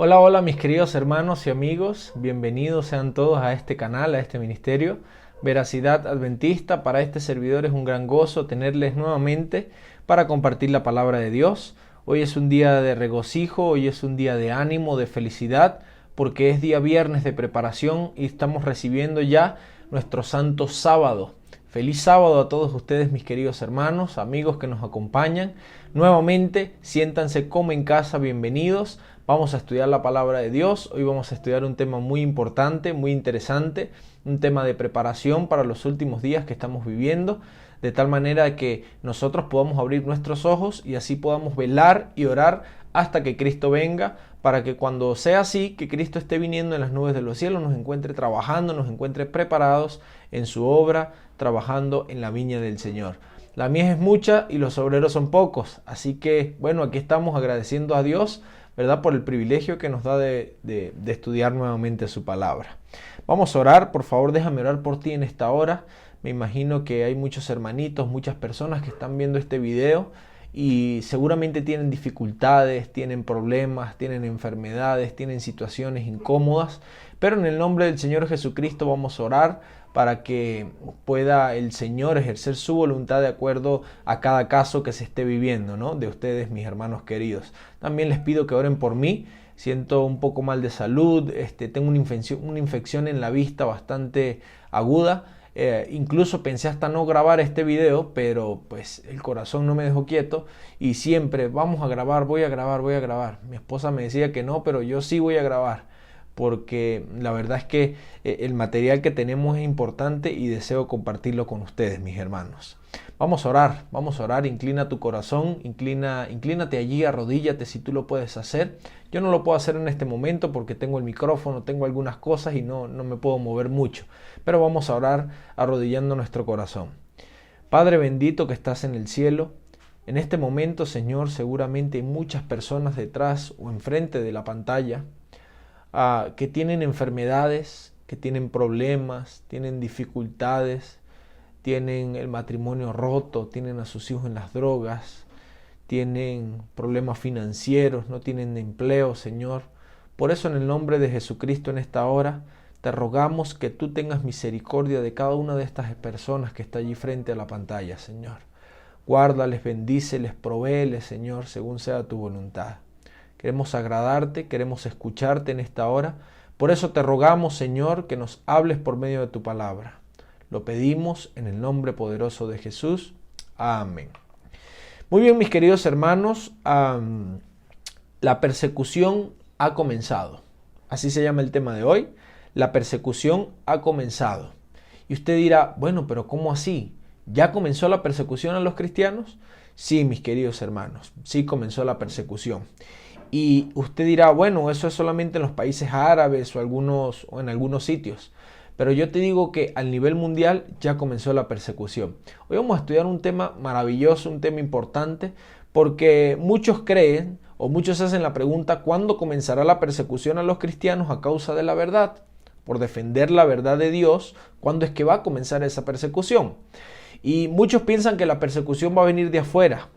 Hola, hola mis queridos hermanos y amigos, bienvenidos sean todos a este canal, a este ministerio, Veracidad Adventista. Para este servidor es un gran gozo tenerles nuevamente para compartir la palabra de Dios. Hoy es un día de regocijo, hoy es un día de ánimo, de felicidad, porque es día viernes de preparación y estamos recibiendo ya nuestro santo sábado. Feliz sábado a todos ustedes, mis queridos hermanos, amigos que nos acompañan. Nuevamente, siéntanse como en casa, bienvenidos. Vamos a estudiar la palabra de Dios. Hoy vamos a estudiar un tema muy importante, muy interesante, un tema de preparación para los últimos días que estamos viviendo, de tal manera que nosotros podamos abrir nuestros ojos y así podamos velar y orar hasta que Cristo venga, para que cuando sea así, que Cristo esté viniendo en las nubes de los cielos, nos encuentre trabajando, nos encuentre preparados en su obra, trabajando en la viña del Señor. La mies es mucha y los obreros son pocos, así que bueno, aquí estamos agradeciendo a Dios, ¿verdad?, por el privilegio que nos da de estudiar nuevamente su palabra. Vamos a orar. Por favor, déjame orar por ti en esta hora. Me imagino que hay muchos hermanitos, muchas personas que están viendo este video y seguramente tienen dificultades, tienen problemas, tienen enfermedades, tienen situaciones incómodas, pero en el nombre del Señor Jesucristo vamos a orar para que pueda el Señor ejercer su voluntad de acuerdo a cada caso que se esté viviendo, ¿no?, de ustedes, mis hermanos queridos. También les pido que oren por mí. Siento un poco mal de salud, tengo una infección en la vista bastante aguda. Incluso pensé hasta no grabar este video, pero pues el corazón no me dejó quieto y siempre vamos a grabar, voy a grabar. Mi esposa me decía que no, pero yo sí voy a grabar, porque la verdad es que el material que tenemos es importante y deseo compartirlo con ustedes, mis hermanos. Vamos a orar, inclina tu corazón, inclínate allí, arrodíllate si tú lo puedes hacer. Yo no lo puedo hacer en este momento porque tengo el micrófono, tengo algunas cosas y no me puedo mover mucho. Pero vamos a orar arrodillando nuestro corazón. Padre bendito que estás en el cielo, en este momento, Señor, seguramente hay muchas personas detrás o enfrente de la pantalla que tienen enfermedades, que tienen problemas, tienen dificultades, tienen el matrimonio roto, tienen a sus hijos en las drogas, tienen problemas financieros, no tienen empleo, Señor. Por eso, en el nombre de Jesucristo, en esta hora, te rogamos que tú tengas misericordia de cada una de estas personas que está allí frente a la pantalla, Señor. Guárdales, bendíceles, provéeles, Señor, según sea tu voluntad. Queremos agradarte, queremos escucharte en esta hora. Por eso te rogamos, Señor, que nos hables por medio de tu palabra. Lo pedimos en el nombre poderoso de Jesús. Amén. Muy bien, mis queridos hermanos, la persecución ha comenzado. Así se llama el tema de hoy. La persecución ha comenzado. Y usted dirá, bueno, pero ¿cómo así? ¿Ya comenzó la persecución a los cristianos? Sí, mis queridos hermanos, sí comenzó la persecución. Y usted dirá, bueno, eso es solamente en los países árabes o en algunos sitios. Pero yo te digo que al nivel mundial ya comenzó la persecución. Hoy vamos a estudiar un tema maravilloso, un tema importante, porque muchos creen o muchos hacen la pregunta, ¿cuándo comenzará la persecución a los cristianos a causa de la verdad? Por defender la verdad de Dios, ¿cuándo es que va a comenzar esa persecución? Y muchos piensan que la persecución va a venir de afuera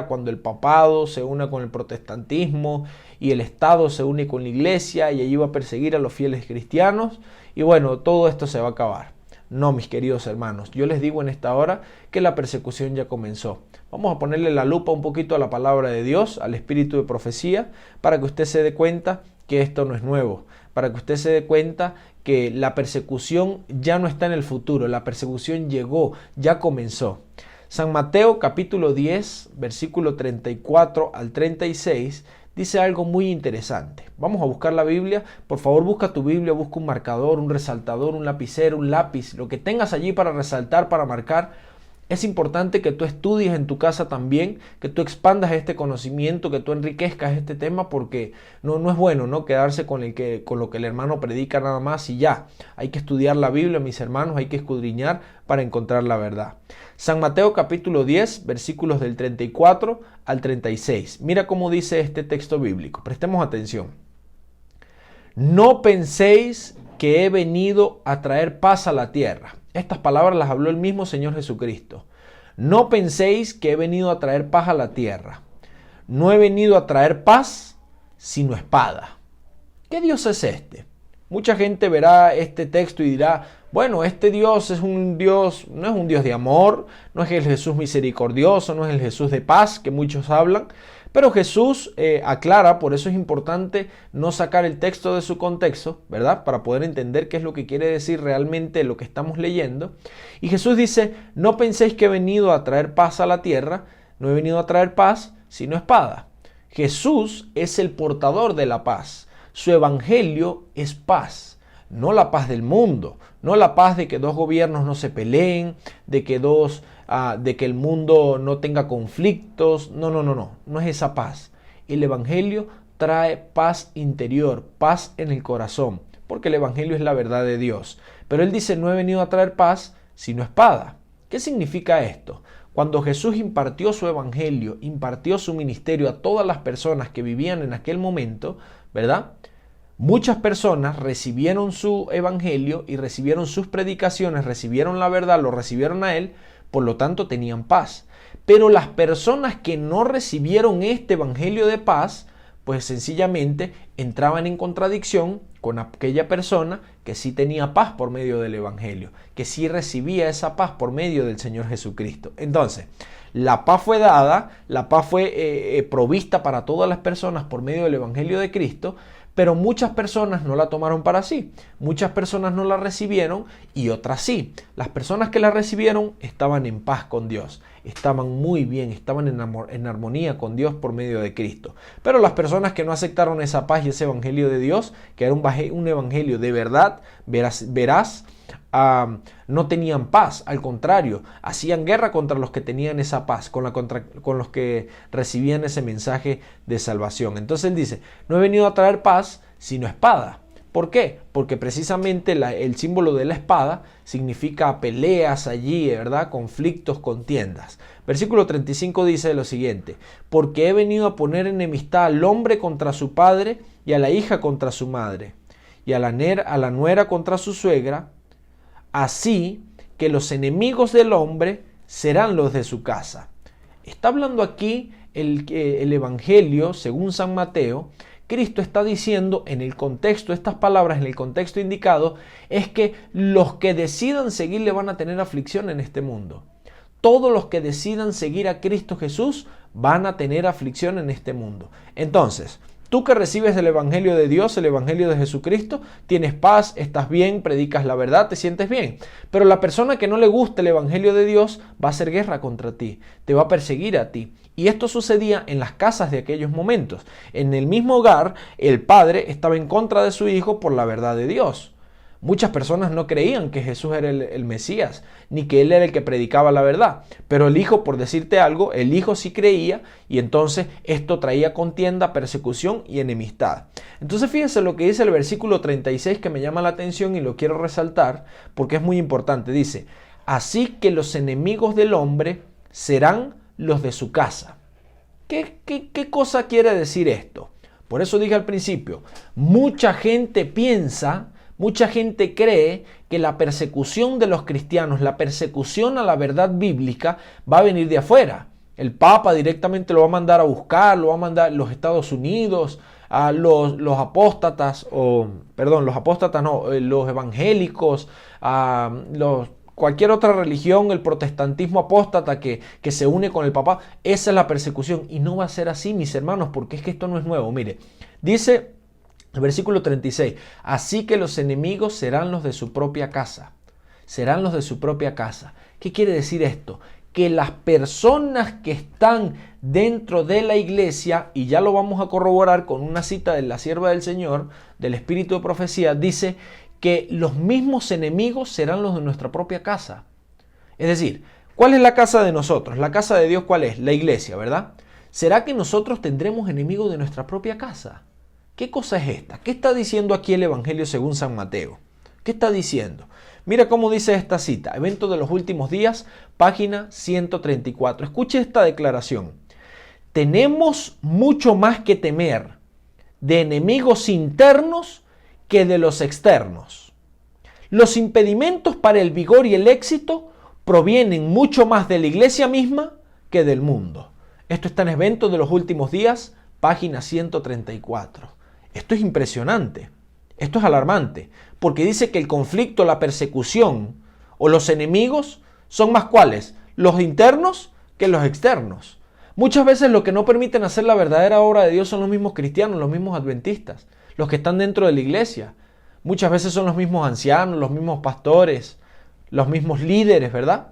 cuando el papado se una con el protestantismo y el Estado se une con la iglesia y allí va a perseguir a los fieles cristianos y bueno, todo esto se va a acabar. No, mis queridos hermanos, yo les digo en esta hora que la persecución ya comenzó. Vamos a ponerle la lupa un poquito a la palabra de Dios, al espíritu de profecía, para que usted se dé cuenta que esto no es nuevo, para que usted se dé cuenta que la persecución ya no está en el futuro, la persecución llegó, ya comenzó. San Mateo capítulo 10, versículo 34 al 36, dice algo muy interesante. Vamos a buscar la Biblia. Por favor, busca tu Biblia, busca un marcador, un resaltador, un lapicero, un lápiz, lo que tengas allí para resaltar, para marcar. Es importante que tú estudies en tu casa también, que tú expandas este conocimiento, que tú enriquezcas este tema, porque no es bueno, ¿no?, quedarse con lo que el hermano predica nada más y ya. Hay que estudiar la Biblia, mis hermanos, hay que escudriñar para encontrar la verdad. San Mateo capítulo 10, versículos del 34 al 36. Mira cómo dice este texto bíblico. Prestemos atención. No penséis que he venido a traer paz a la tierra. Estas palabras las habló el mismo Señor Jesucristo. No penséis que he venido a traer paz a la tierra. No he venido a traer paz, sino espada. ¿Qué Dios es este? Mucha gente verá este texto y dirá, bueno, este Dios es un Dios, no es un Dios de amor, no es el Jesús misericordioso, no es el Jesús de paz que muchos hablan. Pero Jesús aclara, por eso es importante no sacar el texto de su contexto, ¿verdad? Para poder entender qué es lo que quiere decir realmente lo que estamos leyendo. Y Jesús dice, no penséis que he venido a traer paz a la tierra, no he venido a traer paz, sino espada. Jesús es el portador de la paz. Su evangelio es paz, no la paz del mundo, no la paz de que dos gobiernos no se peleen, de que el mundo no tenga conflictos. No es esa paz. El evangelio trae paz interior, paz en el corazón, porque el evangelio es la verdad de Dios. Pero él dice, no he venido a traer paz, sino espada. ¿Qué significa esto? Cuando Jesús impartió su evangelio, impartió su ministerio a todas las personas que vivían en aquel momento, ¿verdad? Muchas personas recibieron su evangelio y recibieron sus predicaciones, recibieron la verdad, lo recibieron a él, por lo tanto tenían paz. Pero las personas que no recibieron este evangelio de paz, pues sencillamente entraban en contradicción con aquella persona que sí tenía paz por medio del evangelio, que sí recibía esa paz por medio del Señor Jesucristo. Entonces, la paz fue dada, la paz fue provista para todas las personas por medio del evangelio de Cristo, pero muchas personas no la tomaron para sí, muchas personas no la recibieron y otras sí. Las personas que la recibieron estaban en paz con Dios, estaban muy bien, estaban en armonía con Dios por medio de Cristo. Pero las personas que no aceptaron esa paz y ese evangelio de Dios, que era un evangelio de verdad, veraz, no tenían paz, al contrario, hacían guerra contra los que tenían esa paz, con los que recibían ese mensaje de salvación. Entonces él dice, no he venido a traer paz, sino espada. ¿Por qué? Porque precisamente el símbolo de la espada significa peleas allí, ¿verdad? Conflictos, contiendas. Versículo 35 dice lo siguiente, porque he venido a poner enemistad al hombre contra su padre y a la hija contra su madre y a la nuera contra su suegra, así que los enemigos del hombre serán los de su casa. Está hablando aquí el Evangelio, según San Mateo. Cristo está diciendo en el contexto, estas palabras en el contexto indicado, es que los que decidan seguirle van a tener aflicción en este mundo. Todos los que decidan seguir a Cristo Jesús van a tener aflicción en este mundo. Entonces, tú que recibes el Evangelio de Dios, el Evangelio de Jesucristo, tienes paz, estás bien, predicas la verdad, te sientes bien. Pero la persona que no le gusta el Evangelio de Dios va a hacer guerra contra ti, te va a perseguir a ti. Y esto sucedía en las casas de aquellos momentos. En el mismo hogar, el padre estaba en contra de su hijo por la verdad de Dios. Muchas personas no creían que Jesús era el Mesías, ni que Él era el que predicaba la verdad. Pero el hijo, por decirte algo, el hijo sí creía y entonces esto traía contienda, persecución y enemistad. Entonces fíjense lo que dice el versículo 36 que me llama la atención y lo quiero resaltar porque es muy importante. Dice, así que los enemigos del hombre serán los de su casa. ¿Qué cosa quiere decir esto? Por eso dije al principio, mucha gente piensa, mucha gente cree que la persecución de los cristianos, la persecución a la verdad bíblica va a venir de afuera. El Papa directamente lo va a mandar a buscar, lo va a mandar a los Estados Unidos, a los apóstatas, los evangélicos, a cualquier otra religión, el protestantismo apóstata que se une con el Papa. Esa es la persecución y no va a ser así, mis hermanos, porque es que esto no es nuevo. Mire, dice el versículo 36, así que los enemigos serán los de su propia casa. Serán los de su propia casa. ¿Qué quiere decir esto? Que las personas que están dentro de la iglesia, y ya lo vamos a corroborar con una cita de la sierva del Señor, del Espíritu de Profecía, dice que los mismos enemigos serán los de nuestra propia casa. Es decir, ¿cuál es la casa de nosotros? La casa de Dios, ¿cuál es? La iglesia, ¿verdad? ¿Será que nosotros tendremos enemigos de nuestra propia casa? ¿Qué cosa es esta? ¿Qué está diciendo aquí el Evangelio según San Mateo? ¿Qué está diciendo? Mira cómo dice esta cita, Evento de los Últimos Días, página 134. Escuche esta declaración. Tenemos mucho más que temer de enemigos internos que de los externos. Los impedimentos para el vigor y el éxito provienen mucho más de la iglesia misma que del mundo. Esto está en Evento de los Últimos Días, página 134. Esto es impresionante, esto es alarmante, porque dice que el conflicto, la persecución o los enemigos son más ¿cuáles? Los internos que los externos. Muchas veces lo que no permiten hacer la verdadera obra de Dios son los mismos cristianos, los mismos adventistas, los que están dentro de la iglesia. Muchas veces son los mismos ancianos, los mismos pastores, los mismos líderes, ¿verdad?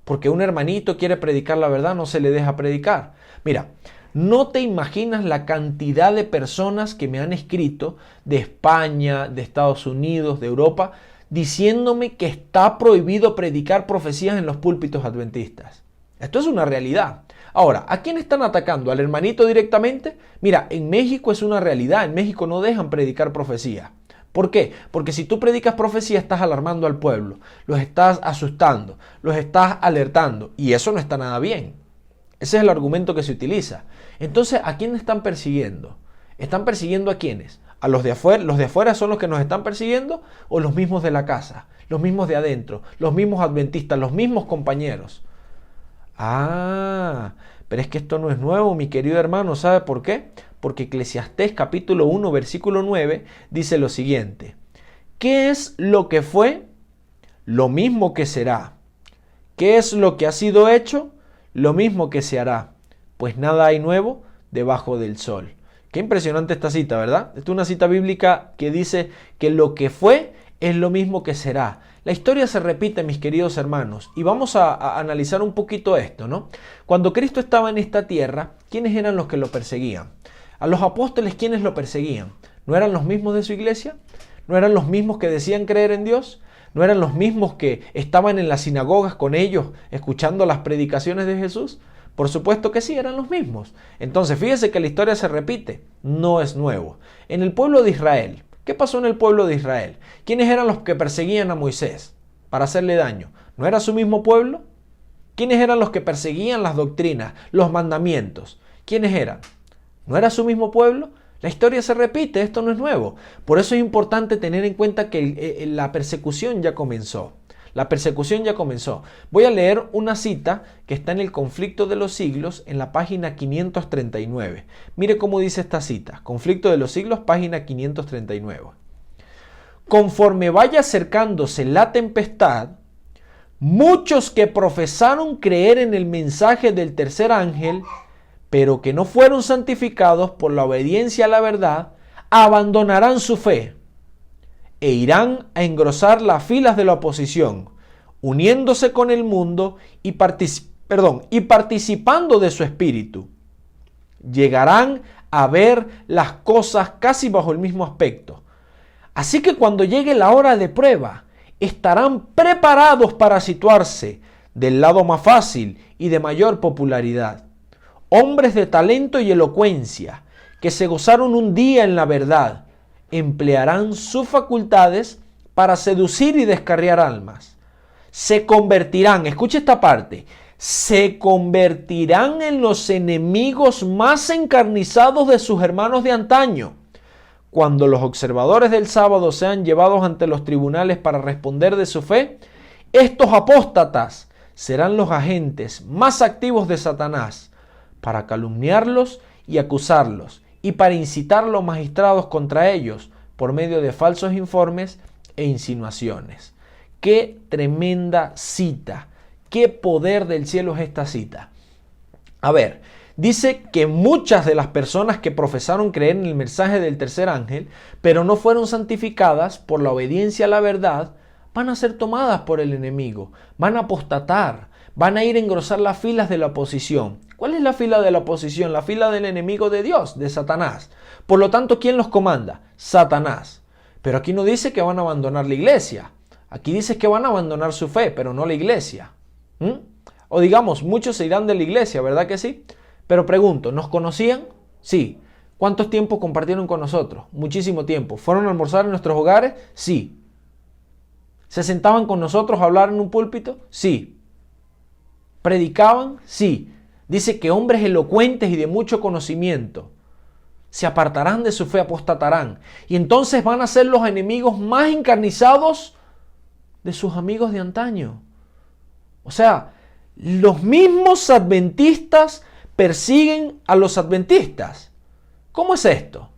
Porque un hermanito quiere predicar la verdad, no se le deja predicar. Mira, no te imaginas la cantidad de personas que me han escrito de España, de Estados Unidos, de Europa, diciéndome que está prohibido predicar profecías en los púlpitos adventistas. Esto es una realidad. Ahora, ¿a quién están atacando? ¿Al hermanito directamente? Mira, en México es una realidad. En México no dejan predicar profecía. ¿Por qué? Porque si tú predicas profecía estás alarmando al pueblo, los estás asustando, los estás alertando y eso no está nada bien. Ese es el argumento que se utiliza. Entonces, ¿a quién están persiguiendo? ¿Están persiguiendo a quiénes? ¿A los de afuera? ¿Los de afuera son los que nos están persiguiendo o los mismos de la casa? Los mismos de adentro, los mismos adventistas, los mismos compañeros. Ah, pero es que esto no es nuevo, mi querido hermano. ¿Sabe por qué? Porque Eclesiastés capítulo 1, versículo 9 dice lo siguiente. ¿Qué es lo que fue? Lo mismo que será. ¿Qué es lo que ha sido hecho? Lo mismo que se hará. Pues nada hay nuevo debajo del sol. Qué impresionante esta cita, ¿verdad? Esta es una cita bíblica que dice que lo que fue es lo mismo que será. La historia se repite, mis queridos hermanos, y vamos a analizar un poquito esto, ¿no? Cuando Cristo estaba en esta tierra, ¿quiénes eran los que lo perseguían? A los apóstoles, ¿quiénes lo perseguían? ¿No eran los mismos de su iglesia? ¿No eran los mismos que decían creer en Dios? ¿No eran los mismos que estaban en las sinagogas con ellos escuchando las predicaciones de Jesús? Por supuesto que sí, eran los mismos. Entonces, fíjese que la historia se repite, no es nuevo. En el pueblo de Israel, ¿qué pasó en el pueblo de Israel? ¿Quiénes eran los que perseguían a Moisés para hacerle daño? ¿No era su mismo pueblo? ¿Quiénes eran los que perseguían las doctrinas, los mandamientos? ¿Quiénes eran? ¿No era su mismo pueblo? La historia se repite, esto no es nuevo. Por eso es importante tener en cuenta que la persecución ya comenzó. La persecución ya comenzó. Voy a leer una cita que está en el Conflicto de los Siglos, en la página 539. Mire cómo dice esta cita. Conflicto de los Siglos, página 539. Conforme vaya acercándose la tempestad, muchos que profesaron creer en el mensaje del tercer ángel, pero que no fueron santificados por la obediencia a la verdad, abandonarán su fe e irán a engrosar las filas de la oposición, uniéndose con el mundo y participando de su espíritu. Llegarán a ver las cosas casi bajo el mismo aspecto. Así que cuando llegue la hora de prueba, estarán preparados para situarse del lado más fácil y de mayor popularidad. Hombres de talento y elocuencia, que se gozaron un día en la verdad, emplearán sus facultades para seducir y descarriar almas. Se convertirán, escuche esta parte, se convertirán en los enemigos más encarnizados de sus hermanos de antaño. Cuando los observadores del sábado sean llevados ante los tribunales para responder de su fe, estos apóstatas serán los agentes más activos de Satanás para calumniarlos y acusarlos, y para incitar a los magistrados contra ellos por medio de falsos informes e insinuaciones. ¡Qué tremenda cita! ¡Qué poder del cielo es esta cita! A ver, dice que muchas de las personas que profesaron creer en el mensaje del tercer ángel, pero no fueron santificadas por la obediencia a la verdad, van a ser tomadas por el enemigo, van a apostatar, van a ir a engrosar las filas de la oposición. ¿Cuál es la fila de la oposición? La fila del enemigo de Dios, de Satanás. Por lo tanto, ¿quién los comanda? Satanás. Pero aquí no dice que van a abandonar la iglesia. Aquí dice que van a abandonar su fe, pero no la iglesia. O digamos, muchos se irán de la iglesia, ¿verdad que sí? Pero pregunto, ¿nos conocían? Sí. ¿Cuántos tiempos compartieron con nosotros? Muchísimo tiempo. ¿Fueron a almorzar en nuestros hogares? Sí. ¿Se sentaban con nosotros a hablar en un púlpito? Sí. ¿Predicaban? Sí. Dice que hombres elocuentes y de mucho conocimiento se apartarán de su fe, apostatarán. Y entonces van a ser los enemigos más encarnizados de sus amigos de antaño. O sea, los mismos adventistas persiguen a los adventistas. ¿Cómo es esto?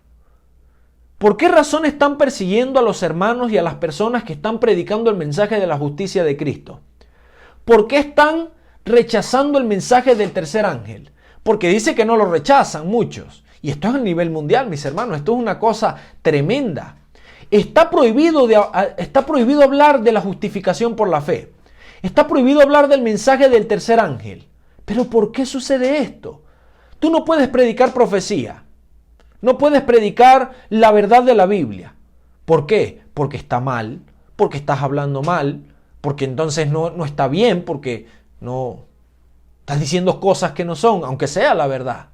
¿Por qué razón están persiguiendo a los hermanos y a las personas que están predicando el mensaje de la justicia de Cristo? ¿Por qué están rechazando el mensaje del tercer ángel? Porque dice que no lo rechazan muchos. Y esto es a nivel mundial, mis hermanos. Esto es una cosa tremenda. Está prohibido hablar de la justificación por la fe. Está prohibido hablar del mensaje del tercer ángel. ¿Pero por qué sucede esto? Tú no puedes predicar profecía. No puedes predicar la verdad de la Biblia. ¿Por qué? Porque está mal, porque estás hablando mal, porque entonces no está bien, porque no estás diciendo cosas que no son, aunque sea la verdad.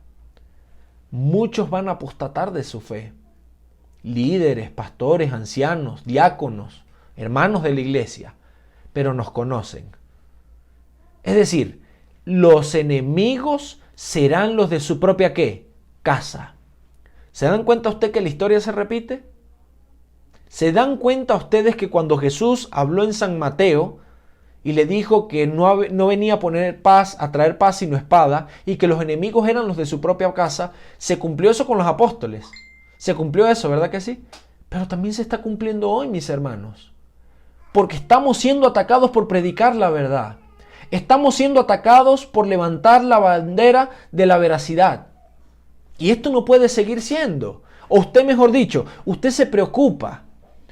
Muchos van a apostatar de su fe. Líderes, pastores, ancianos, diáconos, hermanos de la iglesia, pero nos conocen. Es decir, los enemigos serán los de su propia ¿qué? Casa. ¿Se dan cuenta usted que la historia se repite? ¿Se dan cuenta ustedes que cuando Jesús habló en San Mateo y le dijo que no venía a traer paz sino espada, y que los enemigos eran los de su propia casa, se cumplió eso con los apóstoles? Se cumplió eso, ¿verdad que sí? Pero también se está cumpliendo hoy, mis hermanos. Porque estamos siendo atacados por predicar la verdad. Estamos siendo atacados por levantar la bandera de la veracidad. Y esto no puede seguir siendo. O usted, mejor dicho, usted se preocupa.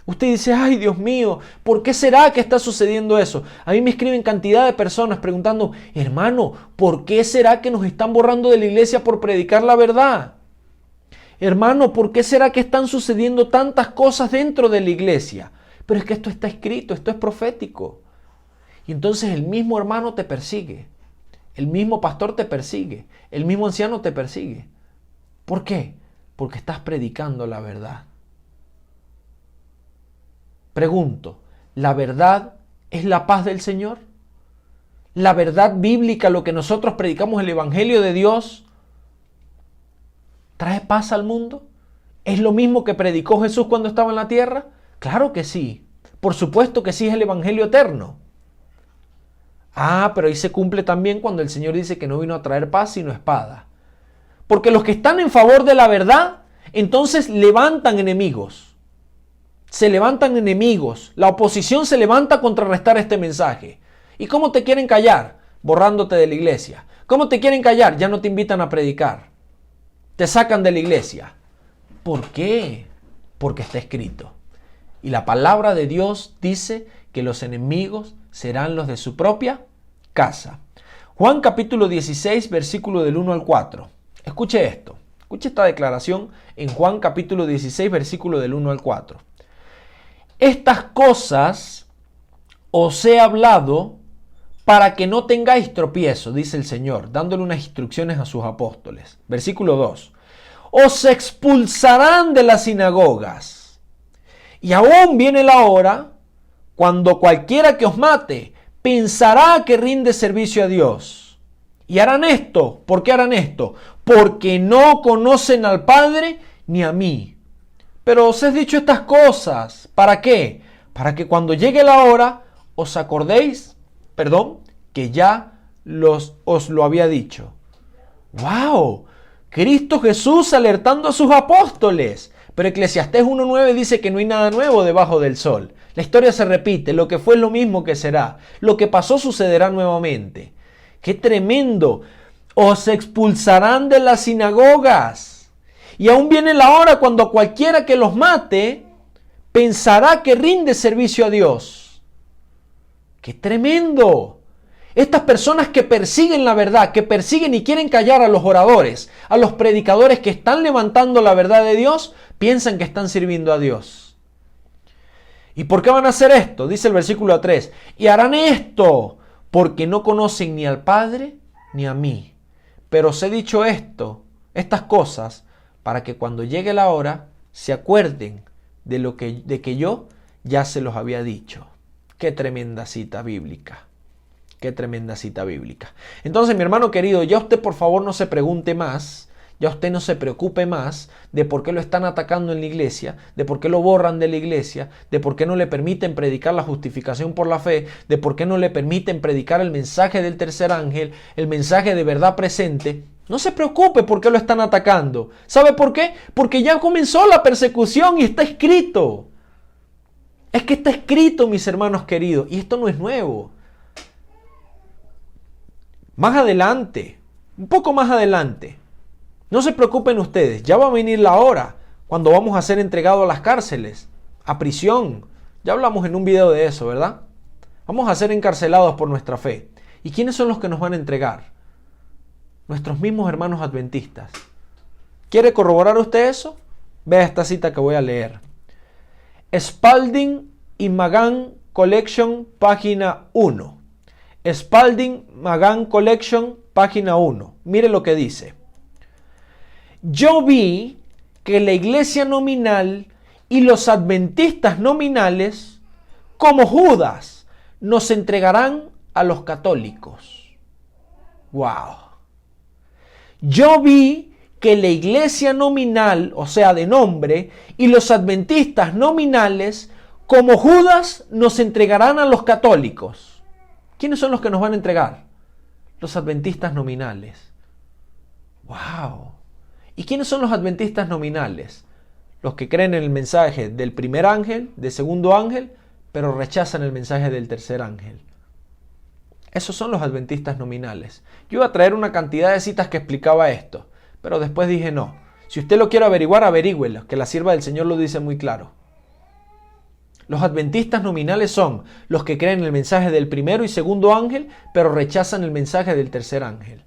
Usted dice, ay Dios mío, ¿por qué será que está sucediendo eso? A mí me escriben cantidad de personas preguntando, hermano, ¿por qué será que nos están borrando de la iglesia por predicar la verdad? Hermano, ¿por qué será que están sucediendo tantas cosas dentro de la iglesia? Pero es que esto está escrito, esto es profético. Y entonces el mismo hermano te persigue. El mismo pastor te persigue. El mismo anciano te persigue. ¿Por qué? Porque estás predicando la verdad. Pregunto, ¿la verdad es la paz del Señor? ¿La verdad bíblica, lo que nosotros predicamos, el Evangelio de Dios, trae paz al mundo? ¿Es lo mismo que predicó Jesús cuando estaba en la tierra? Claro que sí. Por supuesto que sí, es el Evangelio eterno. Pero ahí se cumple también cuando el Señor dice que no vino a traer paz sino espada. Porque los que están en favor de la verdad, entonces levantan enemigos. Se levantan enemigos. La oposición se levanta a contrarrestar este mensaje. ¿Y cómo te quieren callar? Borrándote de la iglesia. ¿Cómo te quieren callar? Ya no te invitan a predicar. Te sacan de la iglesia. ¿Por qué? Porque está escrito. Y la palabra de Dios dice que los enemigos serán los de su propia casa. Juan capítulo 16, versículo del 1 al 4. Escuche esto. Escuche esta declaración en Juan capítulo 16, versículo del 1 al 4. Estas cosas os he hablado para que no tengáis tropiezo, dice el Señor, dándole unas instrucciones a sus apóstoles. Versículo 2. Os expulsarán de las sinagogas. Y aún viene la hora cuando cualquiera que os mate pensará que rinde servicio a Dios. Y harán esto. ¿Por qué harán esto? Porque no conocen al Padre ni a mí. Pero os he dicho estas cosas. ¿Para qué? Para que cuando llegue la hora os acordéis, que ya os lo había dicho. ¡Wow! Cristo Jesús alertando a sus apóstoles. Pero Eclesiastés 1:9 dice que no hay nada nuevo debajo del sol. La historia se repite, lo que fue es lo mismo que será. Lo que pasó sucederá nuevamente. ¡Qué tremendo! Os expulsarán de las sinagogas. Y aún viene la hora cuando cualquiera que los mate pensará que rinde servicio a Dios. ¡Qué tremendo! Estas personas que persiguen la verdad, que persiguen y quieren callar a los oradores, a los predicadores que están levantando la verdad de Dios, piensan que están sirviendo a Dios. ¿Y por qué van a hacer esto? Dice el versículo 3. Y harán esto porque no conocen ni al Padre ni a mí. Pero os he dicho estas cosas, para que cuando llegue la hora se acuerden de que yo ya se los había dicho. Qué tremenda cita bíblica. Qué tremenda cita bíblica. Entonces, mi hermano querido, ya usted por favor no se pregunte más, ya usted no se preocupe más de por qué lo están atacando en la iglesia, de por qué lo borran de la iglesia, de por qué no le permiten predicar la justificación por la fe, de por qué no le permiten predicar el mensaje del tercer ángel, el mensaje de verdad presente. No se preocupe por qué lo están atacando. ¿Sabe por qué? Porque ya comenzó la persecución y está escrito. Es que está escrito, mis hermanos queridos, y esto no es nuevo. Más adelante, un poco más adelante, no se preocupen ustedes, ya va a venir la hora cuando vamos a ser entregados a las cárceles, a prisión. Ya hablamos en un video de eso, ¿verdad? Vamos a ser encarcelados por nuestra fe. ¿Y quiénes son los que nos van a entregar? Nuestros mismos hermanos adventistas. ¿Quiere corroborar usted eso? Vea esta cita que voy a leer. Spalding y Magan Collection, página 1. Spalding Magan Collection, página 1. Mire lo que dice. Yo vi que la iglesia nominal y los adventistas nominales, como Judas, nos entregarán a los católicos. ¡Wow! Yo vi que la iglesia nominal, o sea, de nombre, y los adventistas nominales, como Judas, nos entregarán a los católicos. ¿Quiénes son los que nos van a entregar? Los adventistas nominales. ¡Wow! ¿Y quiénes son los adventistas nominales? Los que creen en el mensaje del primer ángel, del segundo ángel, pero rechazan el mensaje del tercer ángel. Esos son los adventistas nominales. Yo iba a traer una cantidad de citas que explicaba esto, pero después dije no. Si usted lo quiere averiguar, averígüelo, que la sierva del Señor lo dice muy claro. Los adventistas nominales son los que creen en el mensaje del primero y segundo ángel, pero rechazan el mensaje del tercer ángel.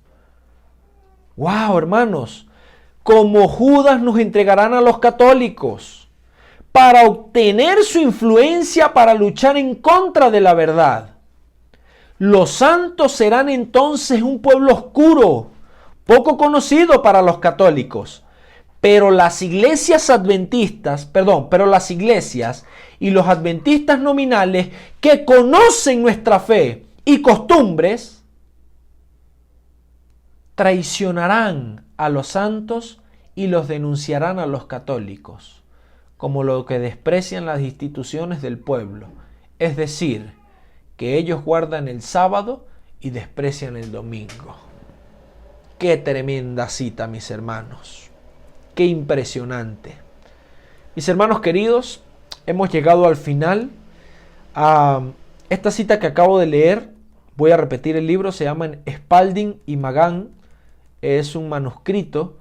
¡Wow, hermanos! Como Judas nos entregarán a los católicos para obtener su influencia para luchar en contra de la verdad. Los santos serán entonces un pueblo oscuro, poco conocido para los católicos. Pero las iglesias y los adventistas nominales que conocen nuestra fe y costumbres, traicionarán a los santos y los denunciarán a los católicos, como lo que desprecian las instituciones del pueblo, es decir, que ellos guardan el sábado y desprecian el domingo. ¡Qué tremenda cita, mis hermanos! ¡Qué impresionante! Mis hermanos queridos, hemos llegado al final. Esta cita que acabo de leer, voy a repetir el libro, se llama Spalding y Magan. Es un manuscrito,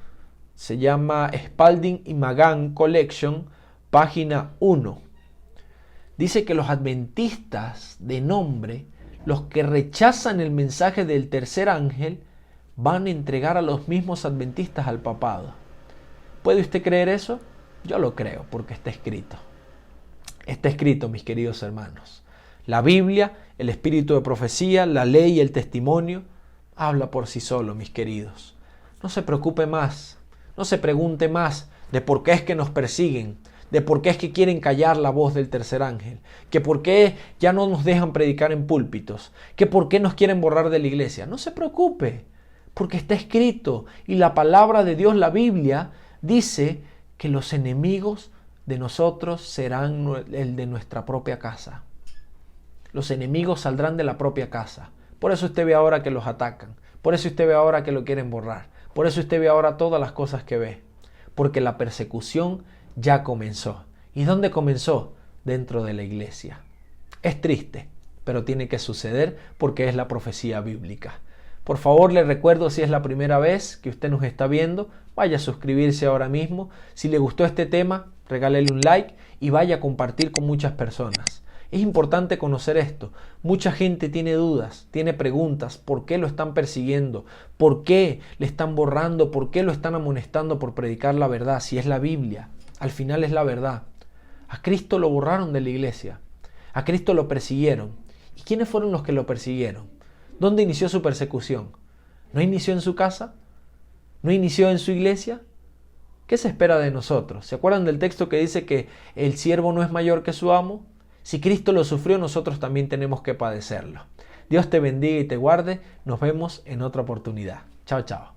se llama Spalding y Magan Collection, página 1. Dice que los adventistas de nombre, los que rechazan el mensaje del tercer ángel, van a entregar a los mismos adventistas al papado. ¿Puede usted creer eso? Yo lo creo, porque está escrito. Está escrito, mis queridos hermanos. La Biblia, el espíritu de profecía, la ley y el testimonio, habla por sí solo, mis queridos. No se preocupe más, no se pregunte más de por qué es que nos persiguen, de por qué es que quieren callar la voz del tercer ángel, que por qué ya no nos dejan predicar en púlpitos, que por qué nos quieren borrar de la iglesia. No se preocupe, porque está escrito y la palabra de Dios, la Biblia, dice que los enemigos de nosotros serán el de nuestra propia casa. Los enemigos saldrán de la propia casa. Por eso usted ve ahora que los atacan. Por eso usted ve ahora que lo quieren borrar. Por eso usted ve ahora todas las cosas que ve. Porque la persecución ya comenzó. ¿Y dónde comenzó? Dentro de la iglesia. Es triste, pero tiene que suceder porque es la profecía bíblica. Por favor, le recuerdo, si es la primera vez que usted nos está viendo, vaya a suscribirse ahora mismo. Si le gustó este tema, regálele un like y vaya a compartir con muchas personas. Es importante conocer esto. Mucha gente tiene dudas, tiene preguntas. ¿Por qué lo están persiguiendo? ¿Por qué le están borrando? ¿Por qué lo están amonestando por predicar la verdad? Si es la Biblia, al final es la verdad. A Cristo lo borraron de la iglesia. A Cristo lo persiguieron. ¿Y quiénes fueron los que lo persiguieron? ¿Dónde inició su persecución? ¿No inició en su casa? ¿No inició en su iglesia? ¿Qué se espera de nosotros? ¿Se acuerdan del texto que dice que el siervo no es mayor que su amo? Si Cristo lo sufrió, nosotros también tenemos que padecerlo. Dios te bendiga y te guarde. Nos vemos en otra oportunidad. Chao, chao.